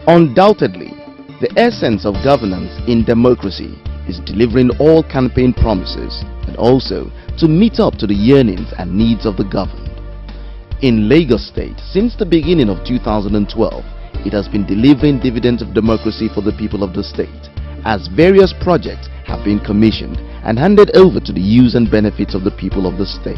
Undoubtedly, the essence of governance in democracy is delivering all campaign promises and also to meet up to the yearnings and needs of the governed. In Lagos State, since the beginning of 2012, it has been delivering dividends of democracy for the people of the state, as various projects have been commissioned and handed over to the use and benefits of the people of the state.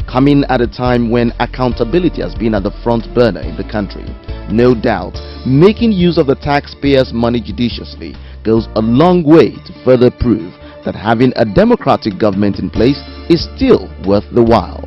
Coming at a time when accountability has been at the front burner in the country, no doubt, making use of the taxpayers' money judiciously goes a long way to further prove that having a democratic government in place is still worth the while.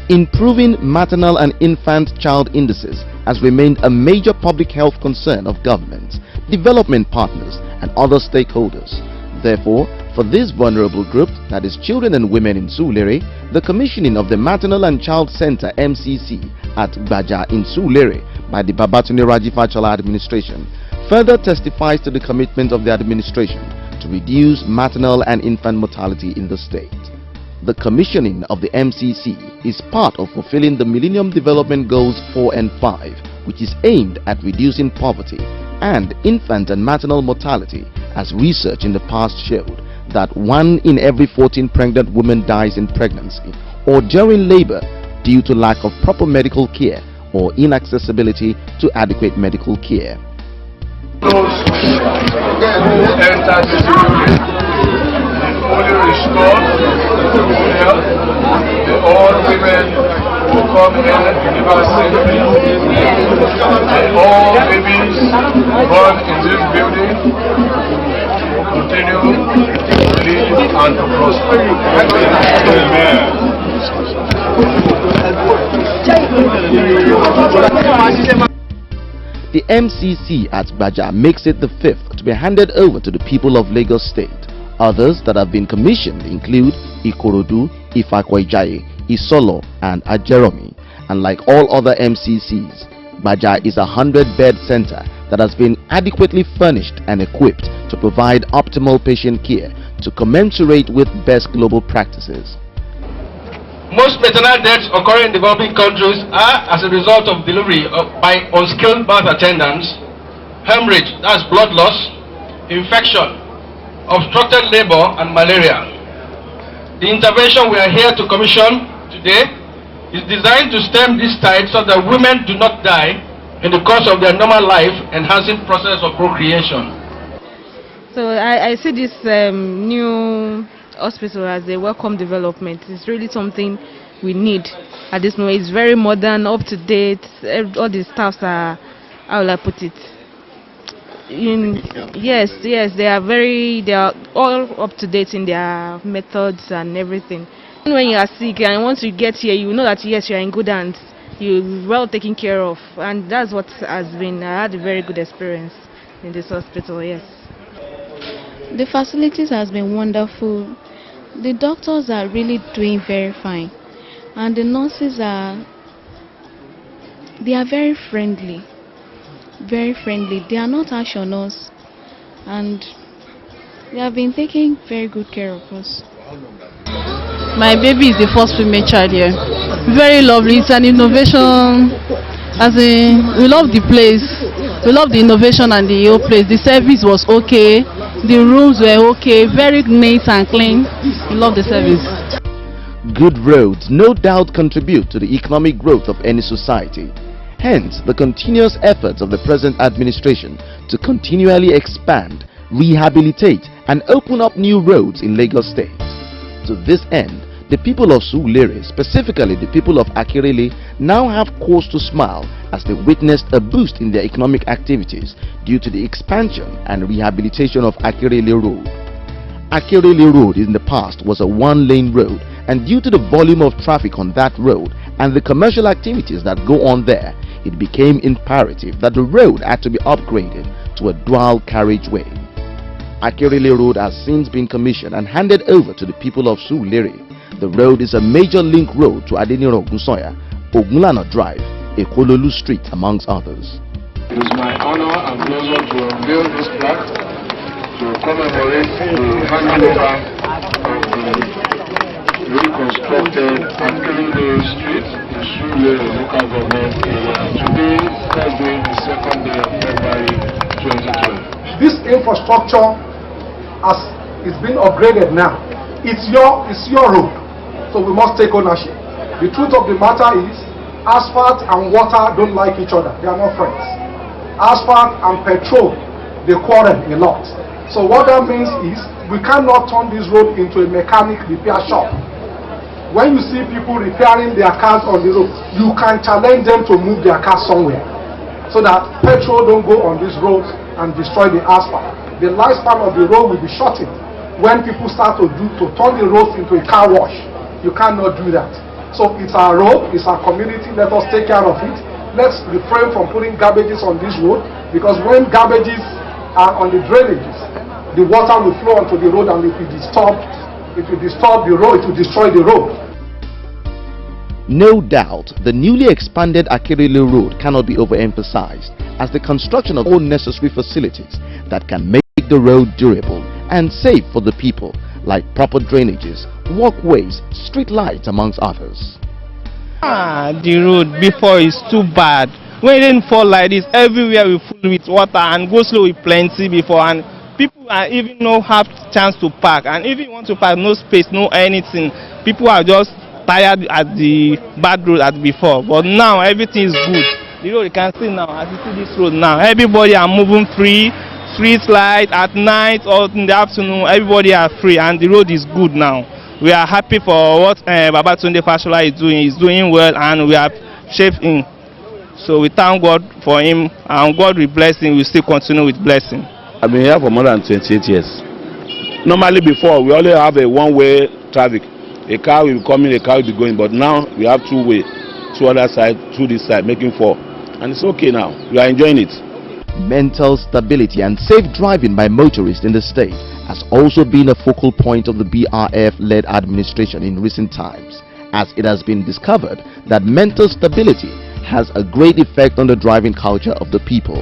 Improving maternal and infant child indices has remained a major public health concern of governments, development partners, and other stakeholders. Therefore, for this vulnerable group, that is children and women in Surulere, the commissioning of the Maternal and Child Center (MCC) at Baja in Surulere by the Babatunde Raji Fashola administration further testifies to the commitment of the administration to reduce maternal and infant mortality in the state. The commissioning of the MCC is part of fulfilling the Millennium Development Goals 4 and 5, which is aimed at reducing poverty and infant and maternal mortality, as research in the past showed that 1 in every 14 pregnant women dies in pregnancy or during labor due to lack of proper medical care or inaccessibility to adequate medical care. Those who enter this building fully restored to health, all women who come in deliver safely, all babies born in this building continue to live and to prosper. Amen. The MCC at Baja makes it the 5th to be handed over to the people of Lagos State. Others that have been commissioned include Ikorodu, Ifakwa-Ijaye, Isolo, and Ajeromi. And like all other MCCs, Baja is a 100-bed center that has been adequately furnished and equipped to provide optimal patient care to commensurate with best global practices. Most maternal deaths occurring in developing countries are as a result of delivery by unskilled birth attendants, hemorrhage, that's blood loss, infection, obstructed labor, and malaria. The intervention we are here to commission today is designed to stem this tide so that women do not die in the course of their normal life, enhancing process of procreation. So I see this new hospital as a welcome development. It's really something we need at this moment. It's very modern, up to date. All the staffs are, how will I put it? Yes, they are all up to date in their methods and everything. When you are sick and once you get here, you know that yes, you are in good hands. You're well taken care of, and that's what has been. I had a very good experience in this hospital. Yes. The facilities has been wonderful. The doctors are really doing very fine, and the nurses are very friendly. Very friendly. They are not harsh on us, and they have been taking very good care of us. My baby is the first female child here. Very lovely. It's an innovation. We love the place. We love the innovation and the whole place. The service was okay. The rooms were okay. Very neat and clean. We love the service. Good roads no doubt contribute to the economic growth of any society. Hence, the continuous efforts of the present administration to continually expand, rehabilitate, and open up new roads in Lagos State. To this end, the people of Surulere, specifically the people of Akirele, now have cause to smile as they witnessed a boost in their economic activities due to the expansion and rehabilitation of Akirele Road. Akirele Road in the past was a one-lane road, and due to the volume of traffic on that road and the commercial activities that go on there, it became imperative that the road had to be upgraded to a dual carriageway. Akirele Road has since been commissioned and handed over to the people of Surulere. The road is a major link road to Adeniro Ogunsoya, Ogunlana Drive, Ekololu Street, amongst others. It is my honor and pleasure to unveil this plaque to commemorate the handover of the reconstructed Akirele Street in Sule local government area. Today, Thursday, the 2nd day of February 2012. This infrastructure is being upgraded now. It's your road, so we must take ownership. The truth of the matter is, asphalt and water don't like each other. They are not friends. Asphalt and petrol, they quarrel a lot. So what that means is, we cannot turn this road into a mechanic repair shop. When you see people repairing their cars on the road, you can challenge them to move their cars somewhere, so that petrol don't go on this road and destroy the asphalt. The lifespan of the road will be shortened. When people start to turn the roads into a car wash, you cannot do that. So it's our road, it's our community, let us take care of it. Let's refrain from putting garbages on this road, because when garbages are on the drainages, the water will flow onto the road and it will disturb the road, it will destroy the road. No doubt, the newly expanded Akérèlé Road cannot be overemphasized as the construction of all necessary facilities that can make the road durable and safe for the people, like proper drainages, walkways, street lights, amongst others. The road before is too bad. When it didn't fall like this, everywhere we full with water and go slow with plenty before, and people are even no have chance to park, and if you want to park, no space, no anything. People are just tired at the bad road as before, but now everything is good. The road you can see now, as you see this road now, everybody are moving free. Street light at night or in the afternoon, everybody are free, and the road is good now. We are happy for what Baba Tunde Fashola is doing. He's doing well, and we are shaped in. So we thank God for him, and God will bless him. We still continue with blessing. I've been here for more than 28 years. Normally before, we only have a one-way traffic. A car will be coming, a car will be going, but now we have two-way, two other side, through this side, making four. And it's okay now. We are enjoying it. Mental stability and safe driving by motorists in the state has also been a focal point of the BRF-led administration in recent times, as it has been discovered that mental stability has a great effect on the driving culture of the people.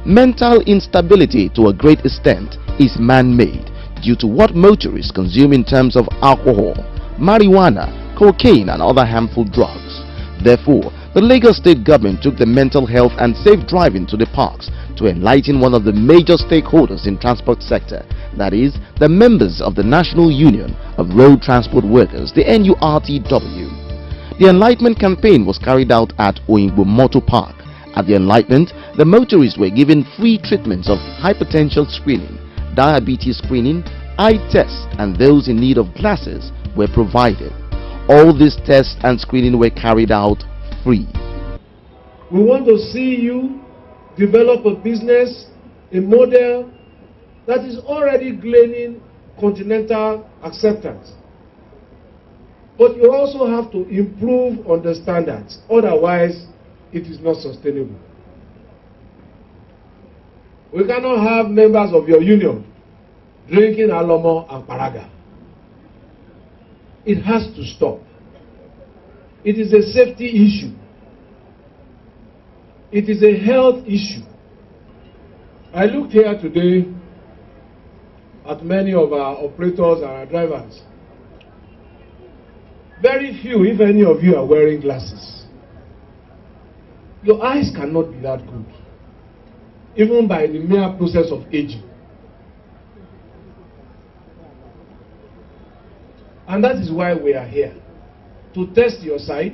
Mental instability to a great extent is man-made due to what motorists consume in terms of alcohol, marijuana, cocaine and other harmful drugs. Therefore, the Lagos State government took the mental health and safe driving to the parks to enlighten one of the major stakeholders in transport sector, that is, the members of the National Union of Road Transport Workers, the NURTW. The enlightenment campaign was carried out at Oyingbo Motor Park. At the enlightenment, the motorists were given free treatments of hypertension screening, diabetes screening, eye tests, and those in need of glasses were provided. All these tests and screening were carried out free. We want to see you develop a business, a model that is already gaining continental acceptance. But you also have to improve on the standards, otherwise it is not sustainable. We cannot have members of your union drinking alomo and paraga. It has to stop. It is a safety issue. It is a health issue. I looked here today at many of our operators and our drivers. Very few, if any of you, are wearing glasses. Your eyes cannot be that good, even by the mere process of aging. And that is why we are here, to test your sight,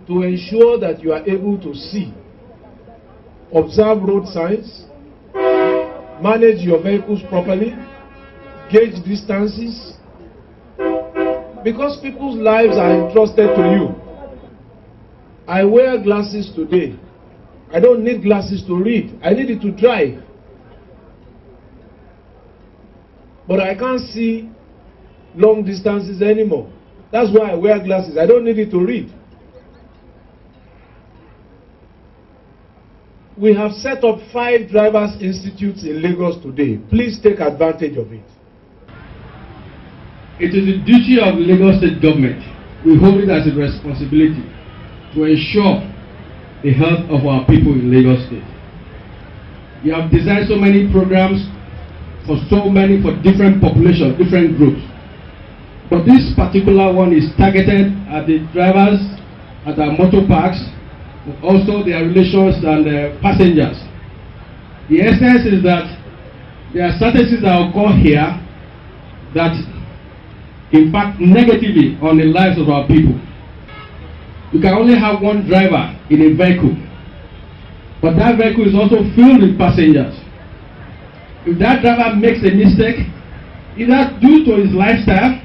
to ensure that you are able to see, observe road signs, manage your vehicles properly, gauge distances, because people's lives are entrusted to you. I wear glasses today. I don't need glasses to read. I need it to drive. But I can't see long distances anymore. That's why I wear glasses. I don't need it to read. We have set up 5 drivers' institutes in Lagos today. Please take advantage of it. It is the duty of the Lagos State government, we hold it as a responsibility, to ensure the health of our people in Lagos State. We have designed so many programs for different populations, different groups. But this particular one is targeted at the drivers at our motor parks, but also their relations and passengers. The essence is that there are certain things that occur here that impact negatively on the lives of our people. You can only have one driver in a vehicle, but that vehicle is also filled with passengers. If that driver makes a mistake, either due to his lifestyle,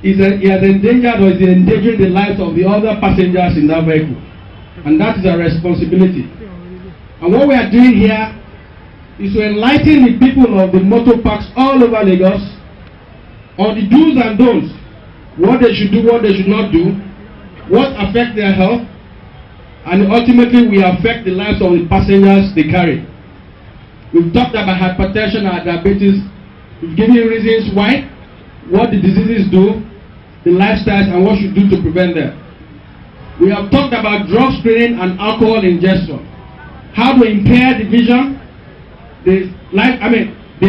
he has endangered or is endangering the lives of the other passengers in that vehicle. And that is our responsibility. And what we are doing here is to enlighten the people of the motor parks all over Lagos on the do's and don'ts, what they should do, what they should not do, what affects their health, and ultimately we affect the lives of the passengers they carry. We've talked about hypertension and diabetes. We've given you reasons why, what the diseases do, the lifestyles, and what you do to prevent them. We have talked about drug screening and alcohol ingestion, how to impair the vision, the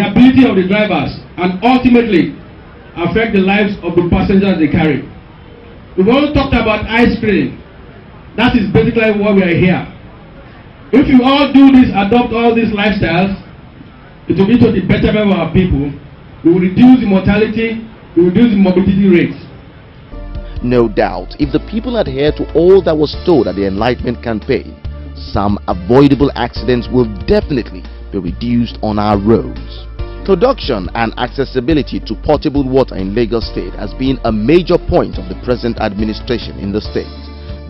ability of the drivers, and ultimately affect the lives of the passengers they carry. We've also talked about eye screening. That is basically why we are here. If you all do this, adopt all these lifestyles, it will be to the betterment of our people. We will reduce the mortality, we will reduce the morbidity rates. No doubt, if the people adhere to all that was told at the Enlightenment campaign, some avoidable accidents will definitely be reduced on our roads. Production and accessibility to potable water in Lagos State has been a major point of the present administration in the state.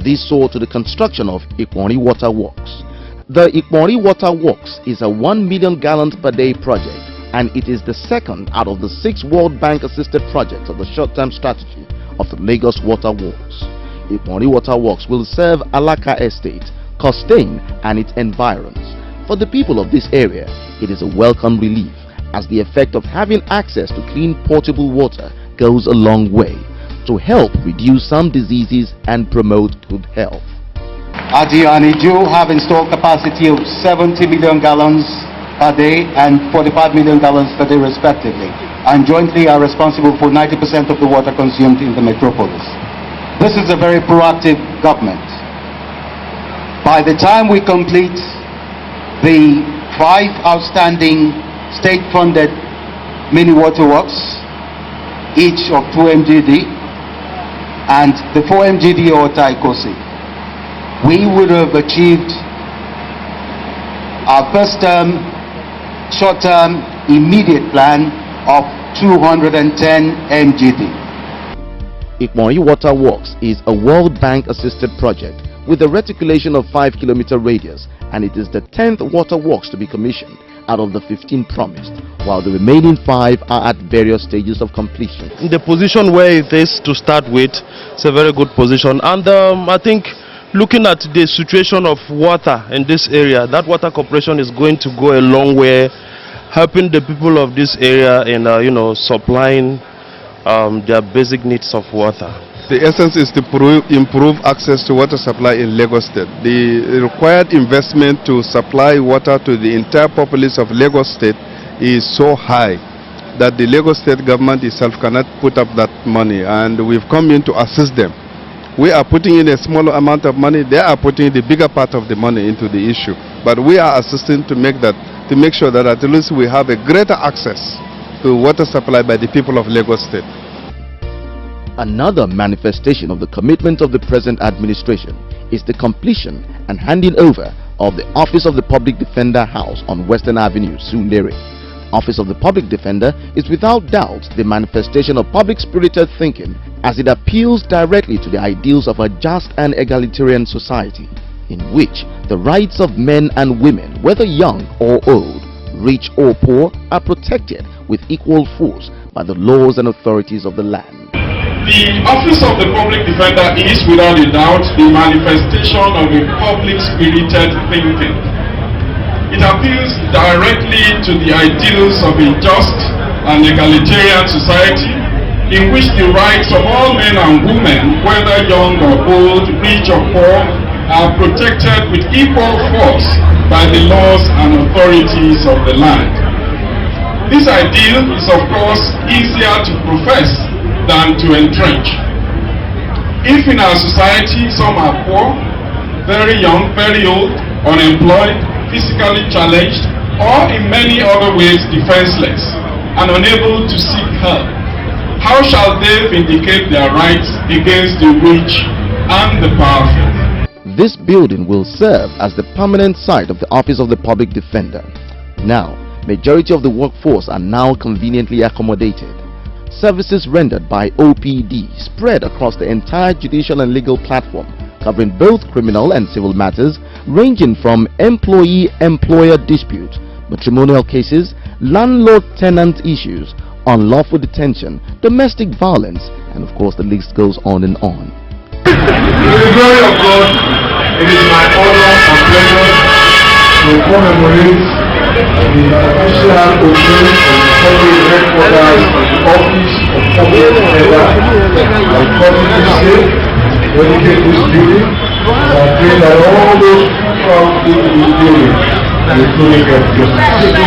This saw to the construction of Ikwari Water Works. The Ikwari Water Works is a 1 million gallons per day project, and it is the second out of the 6 World Bank assisted projects of the short-term strategy of the Lagos Water Works. Ikwari Water Works will serve Alaka Estate, Costain and its environs. For the people of this area, it is a welcome relief, as the effect of having access to clean potable water goes a long way to help reduce some diseases and promote good health. Adi and Ijo have installed capacity of 70 million gallons per day and 45 million gallons per day respectively, and jointly are responsible for 90% of the water consumed in the metropolis. This is a very proactive government. By the time we complete the 5 outstanding state-funded mini waterworks, each of 2 MGD, and the 4 MGD or Taikosi, we would have achieved our first term, short-term, immediate plan of 210 MGD. Ikwari Water Works is a World Bank assisted project with a reticulation of 5-kilometer radius, and it is the 10th water works to be commissioned out of the 15 promised, while the remaining 5 are at various stages of completion. In the position where it is to start with, it's a very good position, and I think looking at the situation of water in this area, that water corporation is going to go a long way helping the people of this area in supplying their basic needs of water. The essence is to improve access to water supply in Lagos State. The required investment to supply water to the entire populace of Lagos State is so high that the Lagos State government itself cannot put up that money, and we've come in to assist them. We are putting in a smaller amount of money, they are putting the bigger part of the money into the issue. But we are assisting to make sure that at least we have a greater access to water supply by the people of Lagos State. Another manifestation of the commitment of the present administration is the completion and handing over of the Office of the Public Defender House on Western Avenue, Surulere. Office of the Public Defender is without doubt the manifestation of public-spirited thinking, as it appeals directly to the ideals of a just and egalitarian society, in which the rights of men and women, whether young or old, rich or poor, are protected with equal force by the laws and authorities of the land. The Office of the Public Defender is, without a doubt, the manifestation of a public-spirited thinking. It appeals directly to the ideals of a just and egalitarian society, in which the rights of all men and women, whether young or old, rich or poor, are protected with equal force by the laws and authorities of the land. This ideal is, of course, easier to profess than to entrench. If in our society some are poor, very young, very old, unemployed, physically challenged, or in many other ways defenseless and unable to seek help, how shall they vindicate their rights against the rich and the powerful? This building will serve as the permanent site of the Office of the Public Defender. Now, majority of the workforce are now conveniently accommodated. Services rendered by OPD spread across the entire judicial and legal platform, covering both criminal and civil matters, ranging from employee-employer dispute, matrimonial cases, landlord-tenant issues, unlawful detention, domestic violence, and of course the list goes on and on. To the glory of God, it is my honor and pleasure to commemorate the official opening of the public headquarters of the Office of Public Defender. I come to say, dedicate this building, and I pray that all those who come into this building will truly get justice.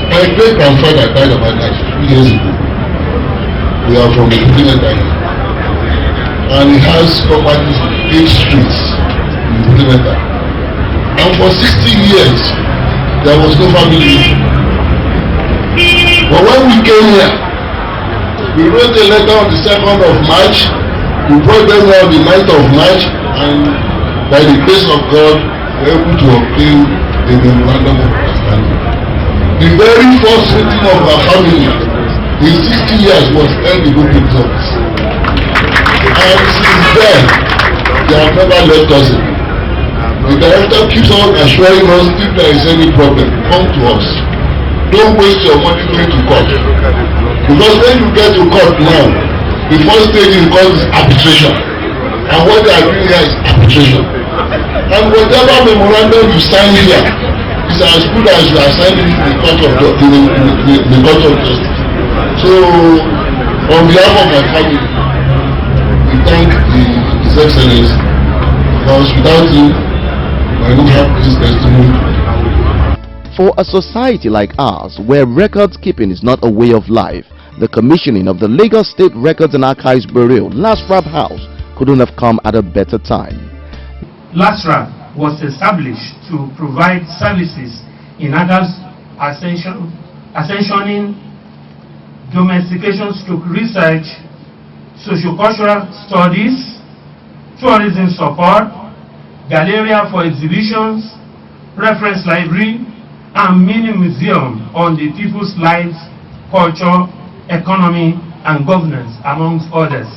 My great grandfather died about 2 years ago. We are from the Implemental, and he has properties in 8 streets in Implemental. And for 60 years, there was no family. But when we came here, we wrote a letter on the 2nd of March. We brought them on the 9th of March, and by the grace of God, we were able to obtain a memorandum of understanding. The very first meeting of our family in 60 years was held in the People's Office. And since then, they have never left us in. The director keeps on assuring us if there is any problem, come to us. Don't waste your money going to court. Because when you get to court now, the first stage in court is arbitration. And what they are doing here is arbitration. And whatever memorandum you sign here is as good as you are signing in the court of justice. So, on behalf of my family, we thank His Excellency, because without him, I don't have this testimony. For a society like ours, where records keeping is not a way of life, the commissioning of the Lagos State Records and Archives Bureau, LASRAB House, couldn't have come at a better time. LASRAB was established to provide services in adult ascensioning, domestication stroke research, sociocultural studies, tourism support, galleria for exhibitions, reference library, and mini museum on the people's lives, culture, economy, and governance, amongst others.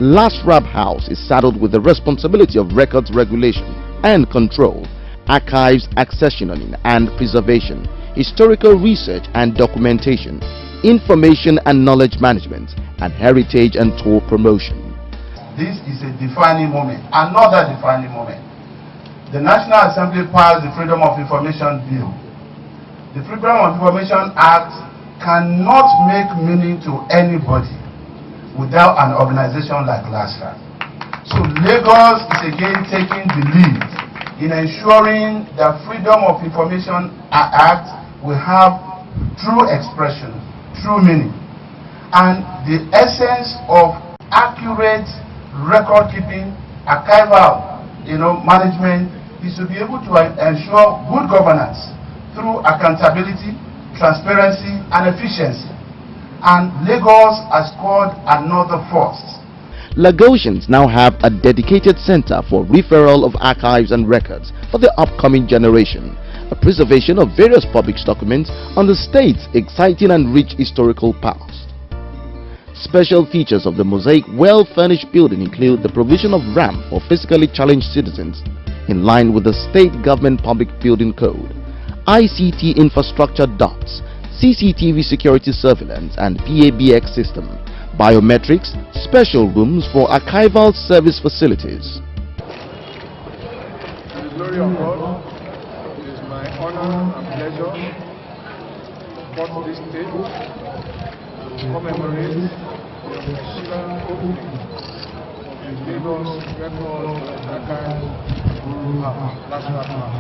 LASRAB House is saddled with the responsibility of records regulation and control, archives accessioning and preservation, historical research and documentation, information and knowledge management, and heritage and tour promotion. This is a defining moment, another defining moment. The National Assembly passed the Freedom of Information Bill. The Freedom of Information Act cannot make meaning to anybody without an organization like LASRAB. So Lagos is again taking the lead in ensuring that Freedom of Information Act will have true expression, true meaning, and the essence of accurate record keeping, archival, management is to be able to ensure good governance through accountability, transparency, and efficiency. And Lagos has scored another first. Lagosians now have a dedicated center for referral of archives and records for the upcoming generation, a preservation of various public documents on the state's exciting and rich historical past. Special features of the mosaic well-furnished building include the provision of ramp for physically challenged citizens in line with the State Government Public Building Code, ICT infrastructure dots, CCTV security surveillance and PABX system, biometrics, special rooms for archival service facilities. glory of God, it is my honor and pleasure to come to this stage to commemorate the official opening of the Lagos Record National Park.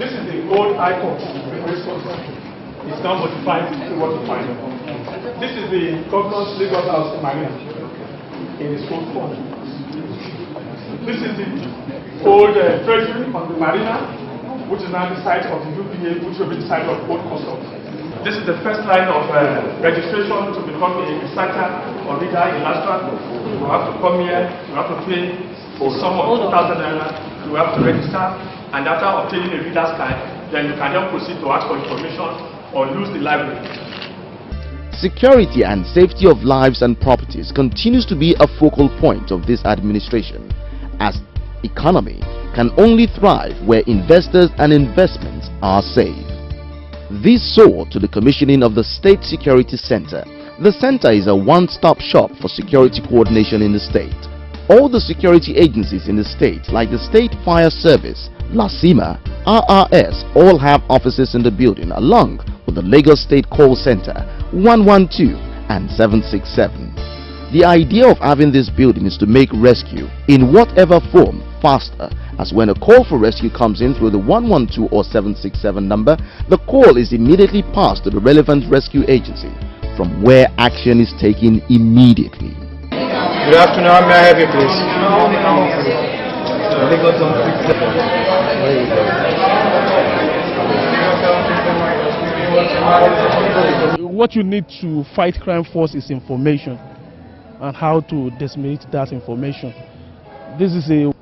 This is the gold icon. It's now modified to what you find. This is the governor's Lagos House Marina in its old form. This is the old treasury on the marina, which is now the site of the UPA, which will be the site of Port Customs. This is the first line of registration to become a researcher or reader in Lastra. You have to come here, you have to pay a sum of 2,000 naira, you have to register, and after obtaining a reader's card, then you can then proceed to ask for information or use the library. Security and safety of lives and properties continues to be a focal point of this administration, as economy can only thrive where investors and investments are safe. This saw to the commissioning of the State Security Center. The center is a one-stop shop for security coordination in the state. All the security agencies in the state, like the State Fire Service, LASIMA, RRS, all have offices in the building, along with the Lagos State Call Center 112 and 767. The idea of having this building is to make rescue in whatever form faster, as when a call for rescue comes in through the 112 or 767 number, the call is immediately passed to the relevant rescue agency, from where action is taken immediately. Good afternoon, how may I help you, please? What you need to fight crime first is information and how to disseminate that information. This is a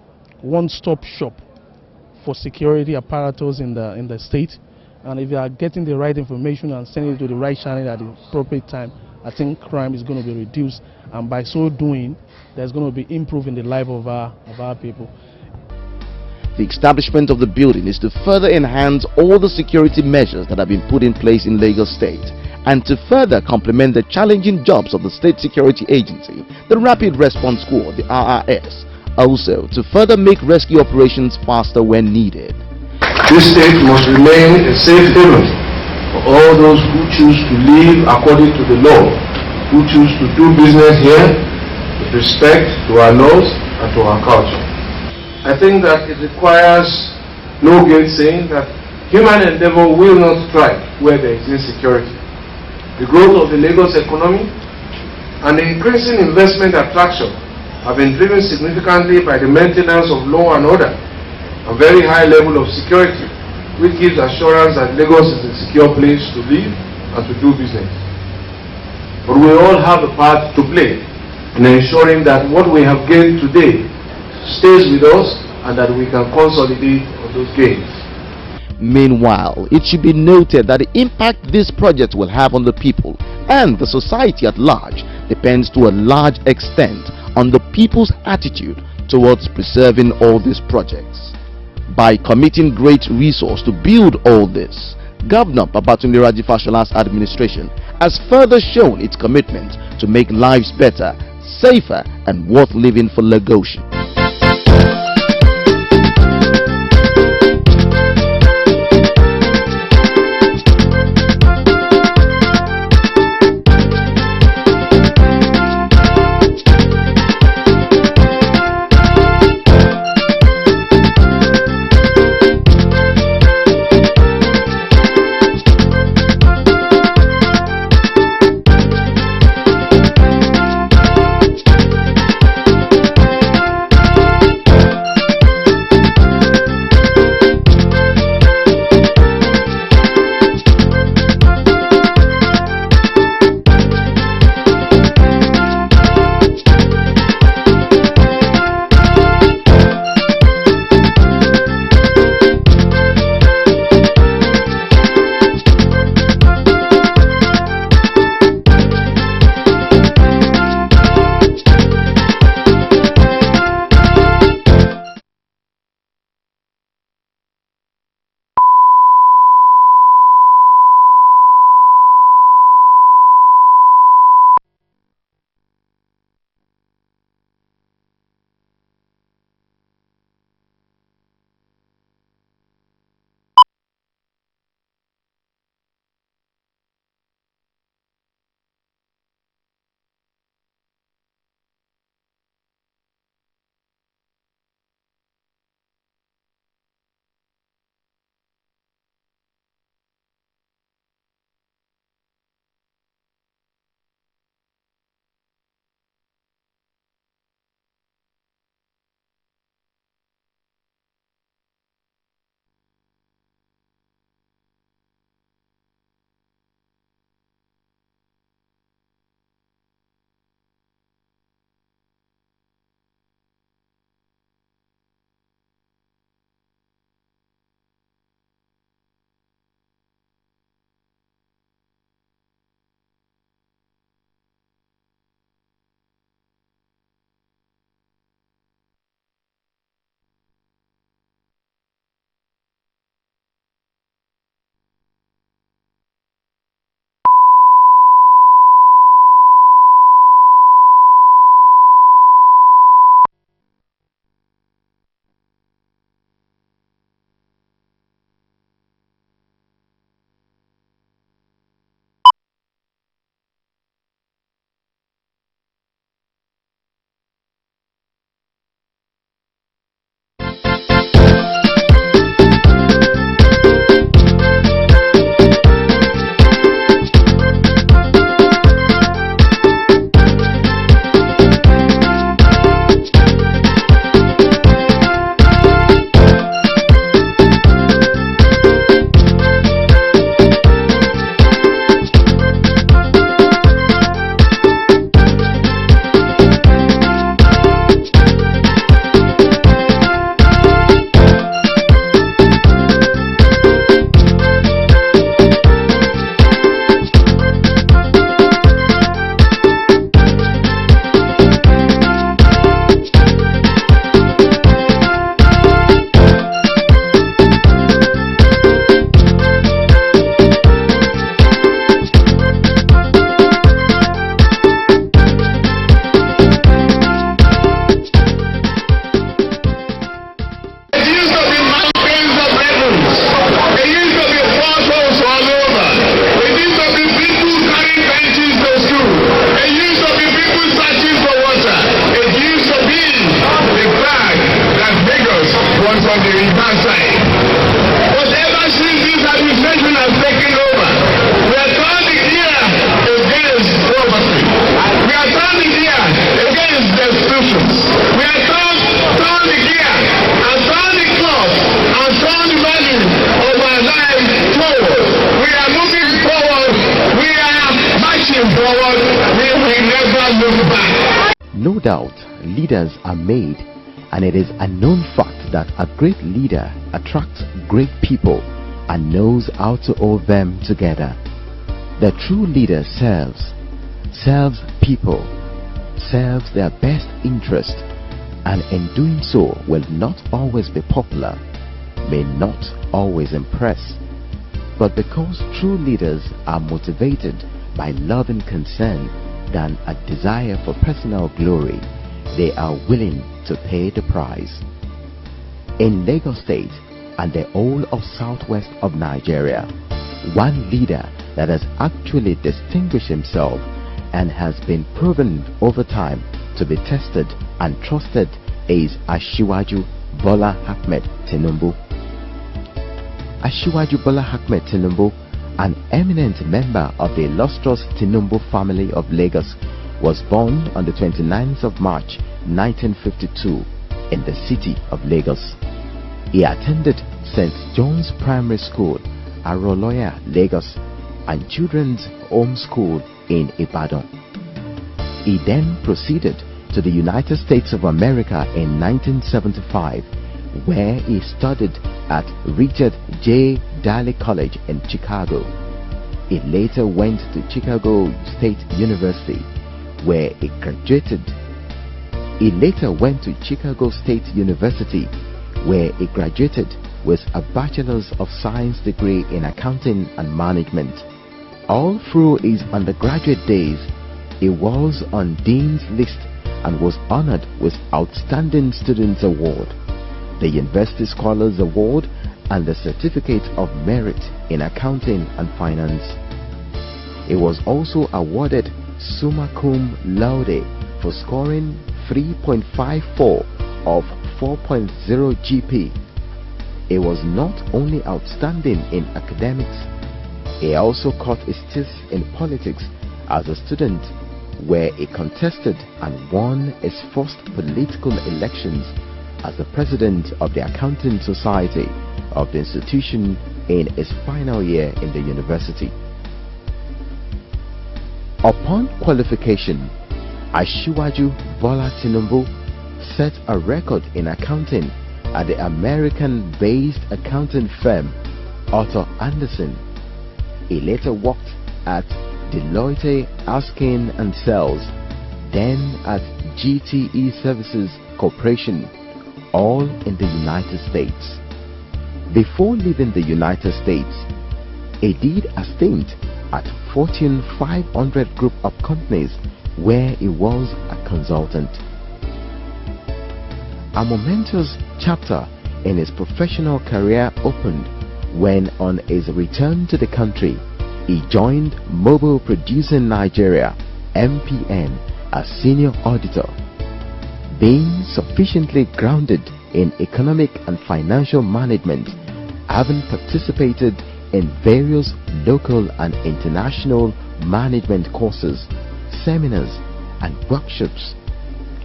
one-stop shop for security apparatus in the state, and if you are getting the right information and sending it to the right channel at the appropriate time, I think crime is going to be reduced, and by so doing, there's going to be improving the life of our people. The establishment of the building is to further enhance all the security measures that have been put in place in Lagos State, and to further complement the challenging jobs of the State Security Agency, the Rapid Response Squad, the RRS, also to further make rescue operations faster when needed. This state must remain a safe haven for all those who choose to live according to the law, who choose to do business here with respect to our laws and to our culture. I think that it requires no gainsaying that human endeavor will not thrive where there is insecurity. The growth of the Lagos economy and the increasing investment attraction have been driven significantly by the maintenance of law and order, a very high level of security, which gives assurance that Lagos is a secure place to live and to do business. But we all have a part to play in ensuring that what we have gained today stays with us and that we can consolidate on those gains. Meanwhile, it should be noted that the impact this project will have on the people and the society at large depends to a large extent on the people's attitude towards preserving all these projects. By committing great resource to build all this, Governor Babatunde Raji Fashola's administration has further shown its commitment to make lives better, safer and worth living for Lagosians. doubt, leaders are made, and it is a known fact that a great leader attracts great people and knows how to hold them together. The true leader serves people, serves their best interest, and in doing so will not always be popular, may not always impress, but because true leaders are motivated by love and concern than a desire for personal glory, they are willing to pay the price. In Lagos State and the whole of southwest of Nigeria, one leader that has actually distinguished himself and has been proven over time to be tested and trusted is Asiwaju Bola Ahmed Tinubu. Asiwaju Bola Ahmed Tinubu, an eminent member of the illustrious Tinubu family of Lagos, was born on the 29th of March 1952 in the city of Lagos. He attended St. John's Primary School, Aroloya, Lagos, and Children's Home School in Ibadan. He then proceeded to the United States of America in 1975, where he studied at Richard J. Daley College in Chicago. He later went to Chicago State University, where he graduated. He later went to Chicago State University, where he graduated with a Bachelor's of Science degree in Accounting and Management. All through his undergraduate days, he was on Dean's List and was honored with Outstanding Students Award, the University Scholars Award, and the Certificate of Merit in Accounting and Finance. He was also awarded summa cum laude for scoring 3.54 of 4.0 GP. He was not only outstanding in academics, he also caught his teeth in politics as a student, where he contested and won his first political elections as the president of the Accounting Society of the institution in his final year in the university. Upon qualification, Asiwaju Bola Tinubu set a record in accounting at the American-based accounting firm Arthur Andersen. He later worked at Deloitte Askin and Sells, then at GTE Services Corporation, all in the United States. Before leaving the United States, he did a stint at Fortune 500 group of companies where he was a consultant. A momentous chapter in his professional career opened when, on his return to the country, he joined Mobile Producing Nigeria (MPN) as senior auditor. Being sufficiently grounded in economic and financial management, having participated in various local and international management courses, seminars, and workshops,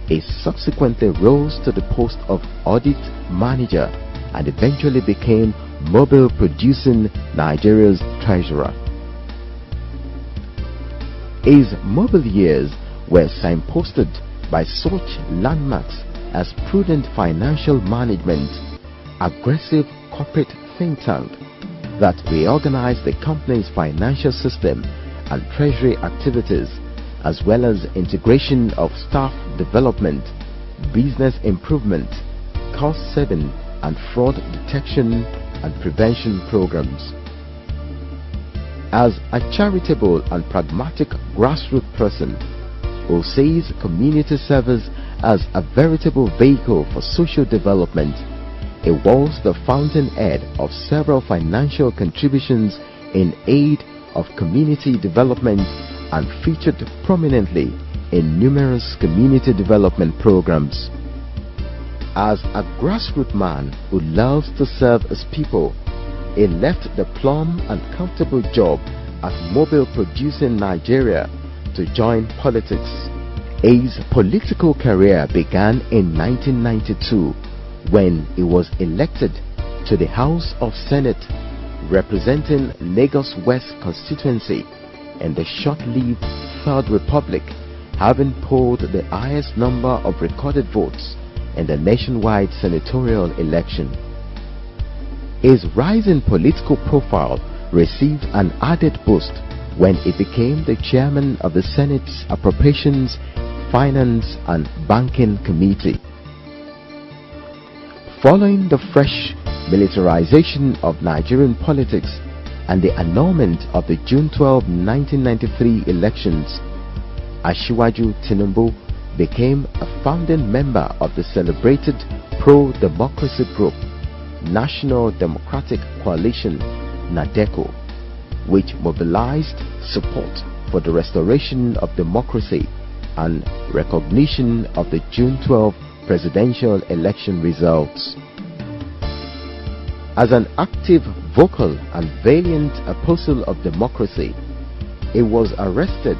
he subsequently rose to the post of audit manager and eventually became Mobile Producing Nigeria's treasurer. His mobile years were signposted by such landmarks as prudent financial management, aggressive corporate think tank that reorganized the company's financial system and treasury activities, as well as integration of staff development, business improvement, cost saving, and fraud detection and prevention programs. As a charitable and pragmatic grassroots person who sees community service as a veritable vehicle for social development, he was the fountainhead of several financial contributions in aid of community development and featured prominently in numerous community development programs. As a grassroots man who loves to serve his people, he left the plum and comfortable job at Mobile Producing Nigeria to join politics. His political career began in 1992 when he was elected to the House of Senate representing Lagos West constituency in the short-lived Third Republic having polled the highest number of recorded votes in the nationwide senatorial election. His rising political profile received an added boost when he became the chairman of the Senate's Appropriations, Finance and Banking Committee. Following the fresh militarization of Nigerian politics and the annulment of the June 12, 1993 elections, Asiwaju Tinubu became a founding member of the celebrated pro-democracy group National Democratic Coalition (NADECO), which mobilized support for the restoration of democracy and recognition of the June 12 presidential election results. As an active, vocal and valiant apostle of democracy, he was arrested,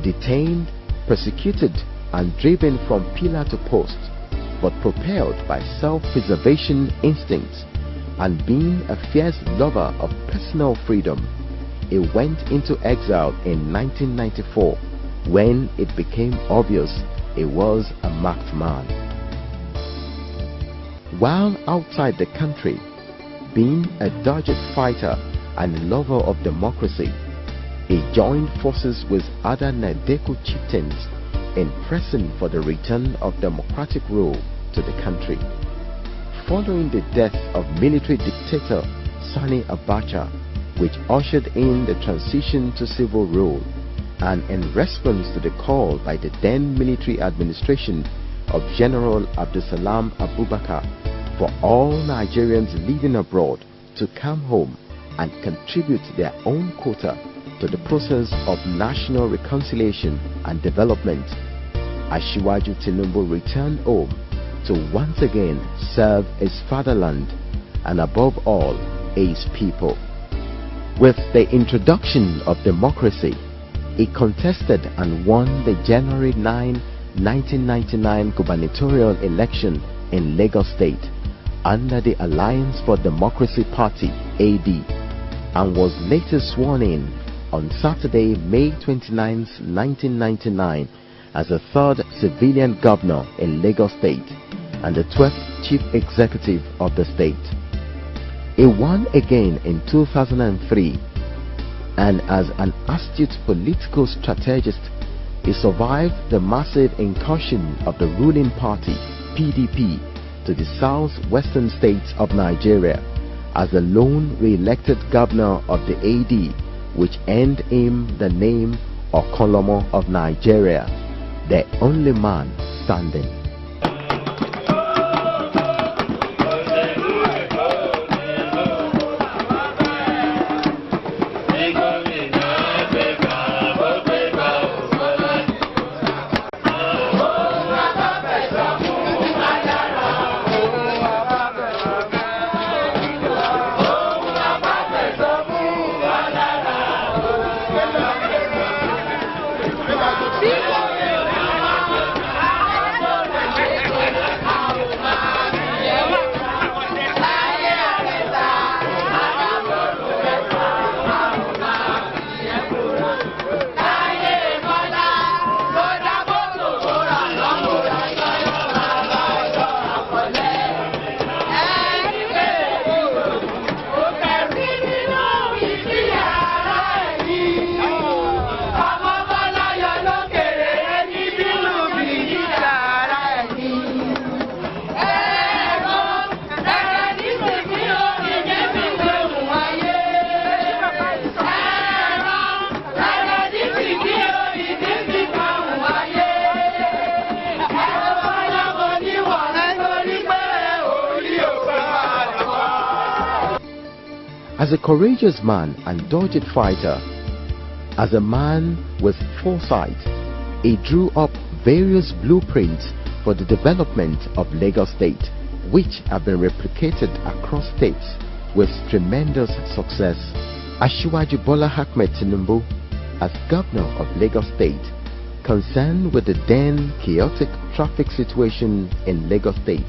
detained, persecuted and driven from pillar to post, but propelled by self-preservation instincts and being a fierce lover of personal freedom, he went into exile in 1994 when it became obvious he was a marked man. While outside the country, being a dogged fighter and lover of democracy, he joined forces with other NADECO chieftains in pressing for the return of democratic rule to the country. Following the death of military dictator Sani Abacha, which ushered in the transition to civil rule, and in response to the call by the then military administration of General Abdulsalam Abubakar for all Nigerians living abroad to come home and contribute their own quota to the process of national reconciliation and development, Asiwaju Tinubu returned home to once again serve his fatherland and above all his people. With the introduction of democracy, he contested and won the January 9, 1999 gubernatorial election in Lagos State under the Alliance for Democracy Party (AD) and was later sworn in on Saturday, May 29, 1999 as the third civilian governor in Lagos State and the 12th chief executive of the state. He won again in 2003, and as an astute political strategist, he survived the massive incursion of the ruling party, PDP, to the southwestern states of Nigeria as the lone re-elected governor of the AD, which earned him the name Okolomo of Nigeria, the only man standing. As a courageous man and dogged fighter, as a man with foresight, he drew up various blueprints for the development of Lagos State, which have been replicated across states with tremendous success. Asiwaju Bola Ahmed Tinubu, as governor of Lagos State, concerned with the then chaotic traffic situation in Lagos State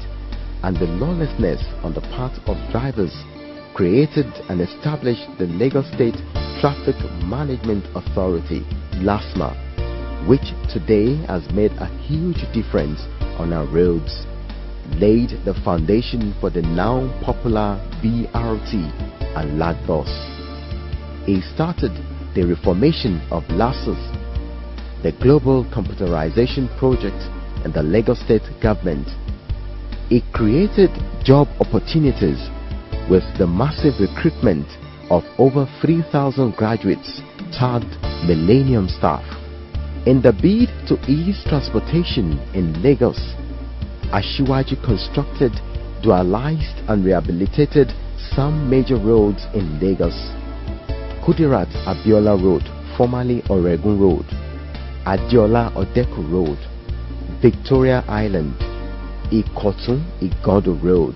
and the lawlessness on the part of drivers, created and established the Lagos State Traffic Management Authority (LASMA), which today has made a huge difference on our roads, laid the foundation for the now popular BRT and Lagos. He started the reformation of LASUS, the global computerization project in the Lagos State government. It created job opportunities with the massive recruitment of over 3,000 graduates tagged Millennium Staff. In the bid to ease transportation in Lagos, Asiwaju constructed, dualized and rehabilitated some major roads in Lagos. Kudirat Abiola Road, formerly Oregun Road, Adiola Odeku Road, Victoria Island, Ikotun Igodo Road,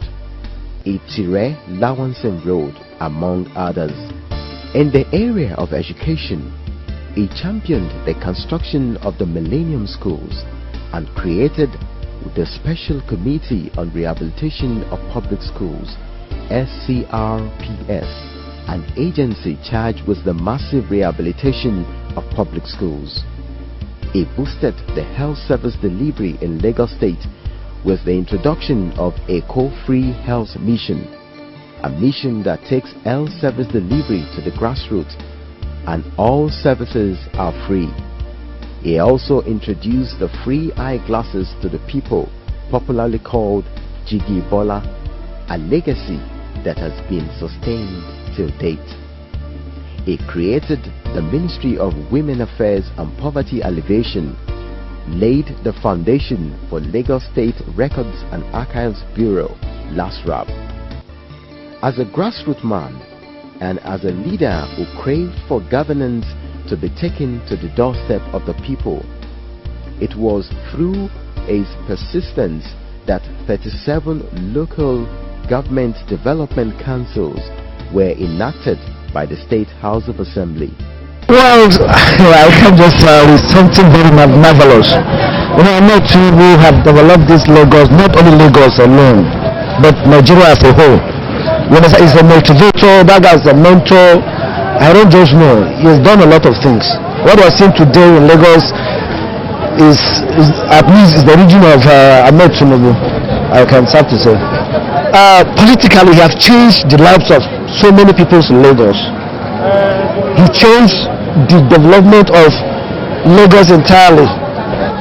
Itire Lawansen Road, among others. In the area of education, he championed the construction of the Millennium Schools and created the Special Committee on Rehabilitation of Public Schools, SCRPS, an agency charged with the massive rehabilitation of public schools. He boosted the health service delivery in Lagos State with the introduction of a co-free health mission, a mission that takes health service delivery to the grassroots and all services are free. He also introduced the free eyeglasses to the people, popularly called Jigi Bola, a legacy that has been sustained till date. He created the Ministry of Women Affairs and Poverty Alleviation, laid the foundation for Lagos State Records and Archives Bureau, LASRAB. As a grassroots man and as a leader who craved for governance to be taken to the doorstep of the people, it was through his persistence that 37 local government development councils were enacted by the State House of Assembly. Well, I can just say it's something very marvelous. Ahmed Tinubu have developed this Lagos, not only Lagos alone, but Nigeria as a whole. When he's a motivator, that guy's a mentor. I don't just know. He's done a lot of things. What we're seeing today in Lagos is at least is the origin of Ahmed Tinubu, I can start to say. Politically, he has changed the lives of so many people in Lagos. He changed the development of Lagos entirely.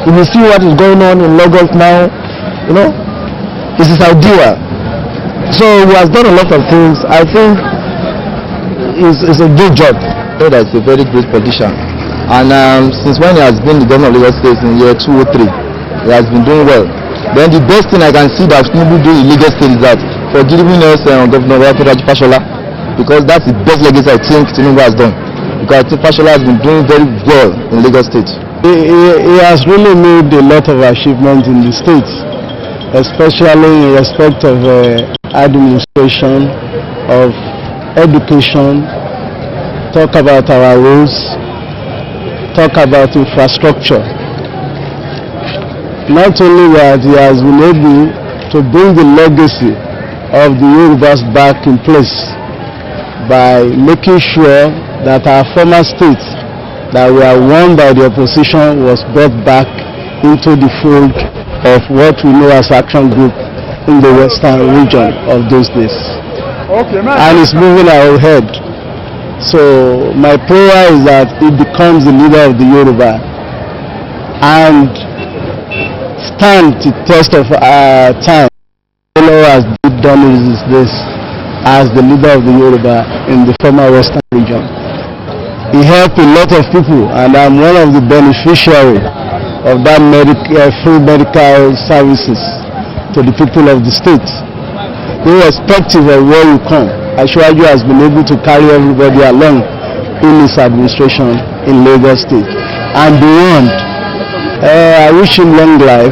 You will see what is going on in Lagos now. You know, this is idea. So he has done a lot of things. I think it's a good job. That's a very great politician, and since when he has been the governor of Lagos State in year 2003, he has been doing well. Then the best thing I can see that Tinubu do in Lagos State is that for giving us Governor Fashola, because that's the best legacy I think Tinubu has done. Because I think Fashola has been doing very well in Lagos State. He has really made a lot of achievements in the state, especially in respect of administration, of education, talk about our roads, talk about infrastructure. Not only that, he has been able to bring the legacy of the Yorubas back in place by making sure that our former states that were won by the opposition was brought back into the fold of what we know as Action Group in the western region of those days. Okay, and it's moving ahead. So my prayer is that it becomes the leader of the Yoruba and stand the test of time. As done this as the leader of the Yoruba in the former western region. He helped a lot of people, and I'm one of the beneficiaries of that free medical services to the people of the state. Irrespective of where you come, Asiwaju has been able to carry everybody along in his administration in Lagos State and beyond. I wish him long life.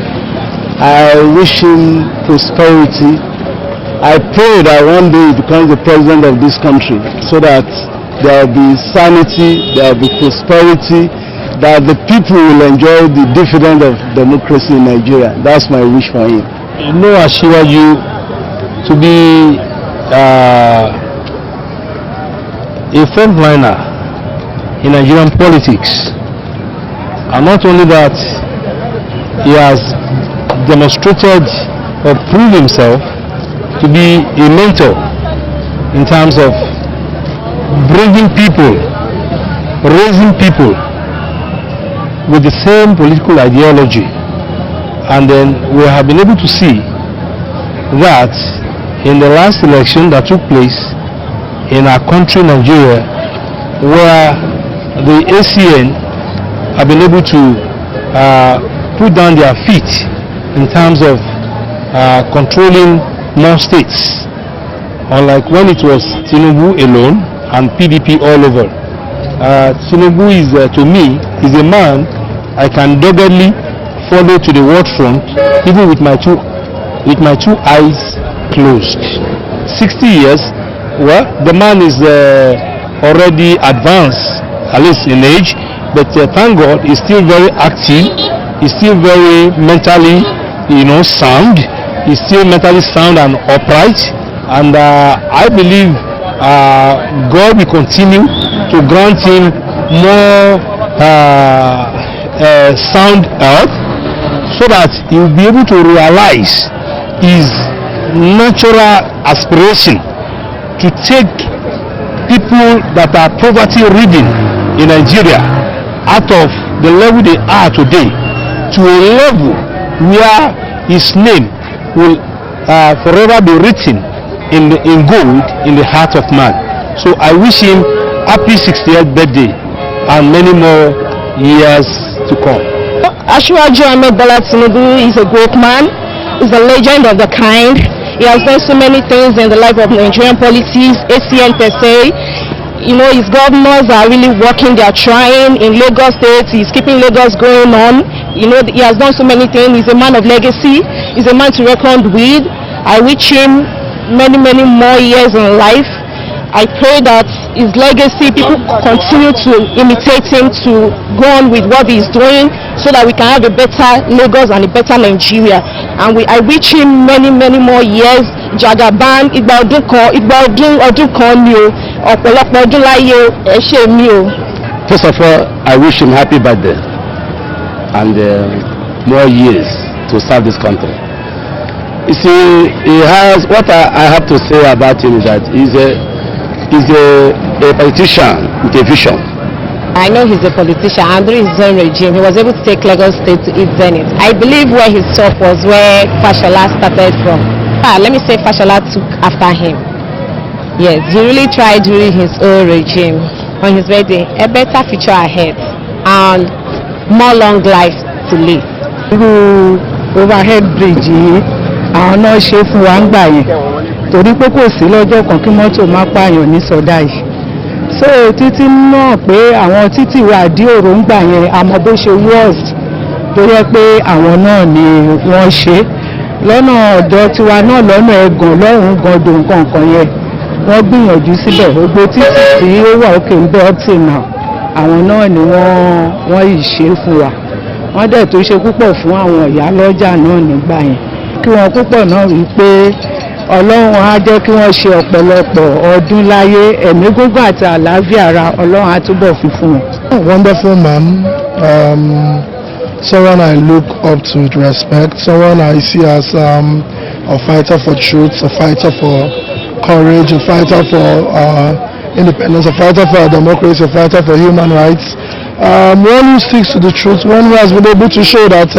I wish him prosperity. I pray that one day he becomes the president of this country so that there will be sanity, there will be prosperity, that the people will enjoy the dividend of democracy in Nigeria. That's my wish for him. You know Asiwaju to be a frontliner in Nigerian politics, And not only that, he has demonstrated or proved himself to be a mentor in terms of bringing people, raising people with the same political ideology. And then we have been able to see that in the last election that took place in our country, Nigeria, where the ACN have been able to put down their feet in terms of controlling more states, unlike when it was Tinubu alone and PDP all over. Tinubu is, to me, is a man I can doggedly follow to the world front, even with my two eyes closed. 60 years, well, the man is already advanced, at least in age, but thank God he's still very active, he's still very mentally, sound, he's still mentally sound and upright, and I believe God will continue to grant him more sound health, so that he will be able to realize his natural aspiration to take people that are poverty-ridden in Nigeria out of the level they are today to a level where his name will forever be written in gold in the heart of man. So I wish him happy 60th birthday and many more years to come. Asiwaju Bola Ahmed Tinubu is a great man. He's a legend of the kind. He has done so many things in the life of Nigerian politics, ACN per se. His governors are really working, they are trying. In Lagos State, he's keeping Lagos going on. He has done so many things. He's a man of legacy. He's a man to reckon with. I wish him many, many more years in life. I pray that his legacy, people continue to imitate him, to go on with what he's doing, so that we can have a better Lagos and a better Nigeria. And I wish him many, many more years. Jagaban, Igba ọdún kan ni o, ọ̀pọ̀lọpọ̀ ọdún láyé o, ẹ ṣé mi o. First of all, I wish him happy birthday and more years to serve this country. You see, he has, what I have to say about him is that he's a politician with a vision. I know he's a politician. Under his own regime, he was able to take Lagos State to its zenith. I believe where he stopped was where Fashola started from. Let me say Fashola took after him. Yes, he really tried during his own regime. On his birthday, a better future ahead and more long life to live. Overhead bridge yìí, àwọn náà ṣe fún wa ń gbà yẹn. Torí pé kò sí lọ́jọ́ kan kí mọ́tò má pààyàn ní sọ́dá yìí. So títí náà pé àwọn títì wa dí òrò ń gbà yẹn, àmọ́ bó ṣe worst tó yẹ pé àwọn náà ni wọ́n ṣe. Lọ́nà ọ̀dọ̀ tiwa náà lọ́nà ẹ̀gàn lọ́rùn gàndò nǹkan yẹn. Wọ́n gbìyànjú síbẹ̀, gbogbo títì tí ó wà òkè ń bẹ́ up till now. Àwọn náà ni wọ́n yìí ṣe fún wa. Wọ́n dẹ̀ tó ṣe púpọ̀ fún àwọn ìyá lọ́jà náà nígbà yẹn. Kí wọ́n púpọ̀ náà wí pé Ọlọ́run á jẹ́ kí wọ́n ṣe ọ̀pọ̀lọpọ̀ ọdún láyé, ẹ̀mí gígùn àti àlàáfíà ara Ọlọ́run á túbọ̀ fi fún wọn. Wonderful man, someone I look up to with respect, someone I see as a fighter for truth, a fighter for courage, a fighter for independence, a fighter for democracy, a fighter for human rights. One who sticks to the truth, one who has been able to show that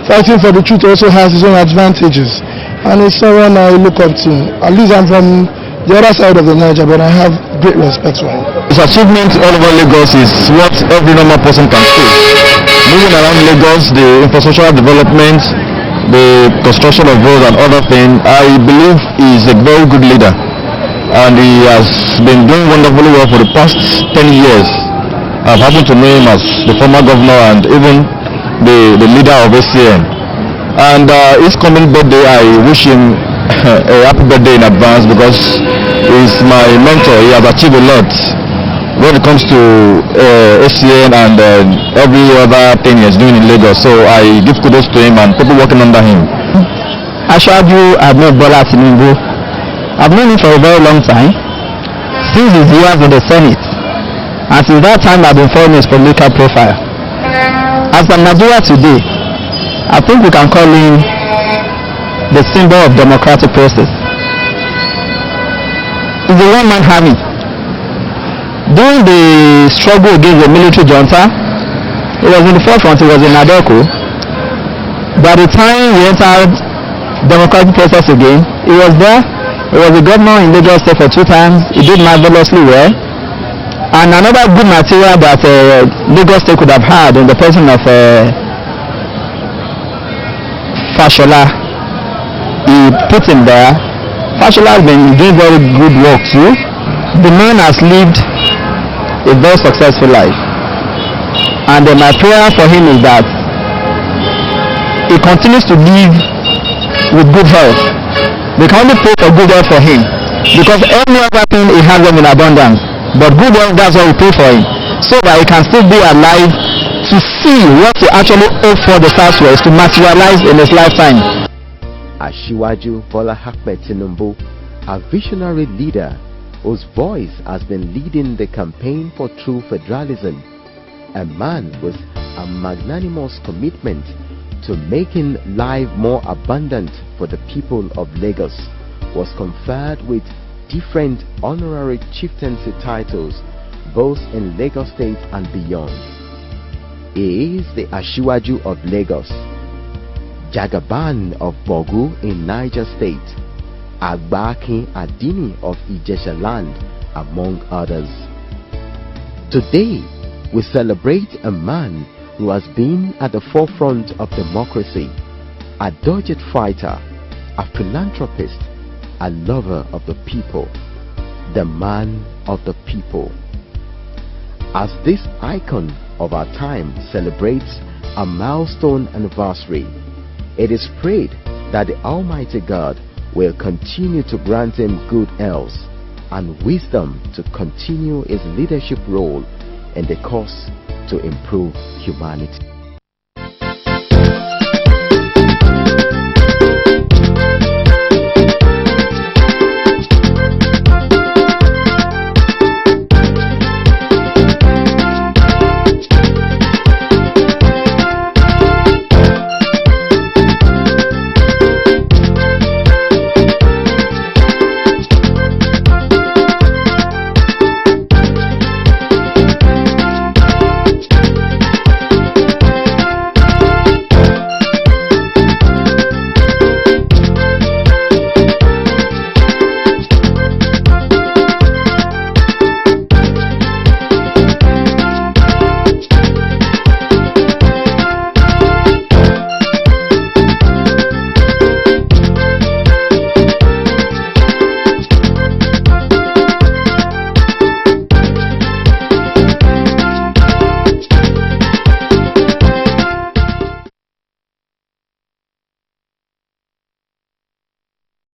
fighting for the truth also has its own advantages. And it's someone I look up to. At least I'm from the other side of the Niger, but I have great respect for him. His achievement all over Lagos is what every normal person can see. Moving around Lagos, the infrastructural development, the construction of roads and other things, I believe he is a very good leader. And he has been doing wonderfully well for the past 10 years. I've happened to know him as the former governor and even the leader of ACN. And his coming birthday, I wish him a happy birthday in advance, because he's my mentor. He has achieved a lot when it comes to ACN and every other thing he's doing in Lagos. So I give kudos to him and people working under him. Asiwaju Bola Ahmed Tinubu, I've known him for a very long time, since his years in the Senate, and since that time I've been following his political profile. As for Nigeria today, I think we can call him the symbol of democratic process. It's a one-man army. During the struggle against the military junta, it was in the forefront, it was in Adeko. By the time we entered democratic process again, he was there. He was the governor in Lagos State for 2 times. He did marvelously well. And another good material that Lagos State could have had in the person of Fashola, he put him there. Fashola has been doing very good work too. The man has lived a very successful life. And my prayer for him is that he continues to live with good health. We can only pray for good health for him, because any other thing he has them in abundance. But good health, that's what we pray for him, so that he can still be alive to see what he actually hope for the Southwest to materialize in his lifetime. Asiwaju Bola Ahmed Tinubu, a visionary leader whose voice has been leading the campaign for true federalism, a man with a magnanimous commitment to making life more abundant for the people of Lagos, was conferred with different honorary chieftaincy titles both in Lagos State and beyond. He is the Asiwaju of Lagos, Jagaban of Bogu in Niger State, Agbakin Adini of Ijesha Land, among others. Today, we celebrate a man who has been at the forefront of democracy, a dogged fighter, a philanthropist, a lover of the people, the man of the people. As this icon of our time celebrates a milestone anniversary, it is prayed that the Almighty God will continue to grant him good health and wisdom to continue his leadership role in the cause to improve humanity.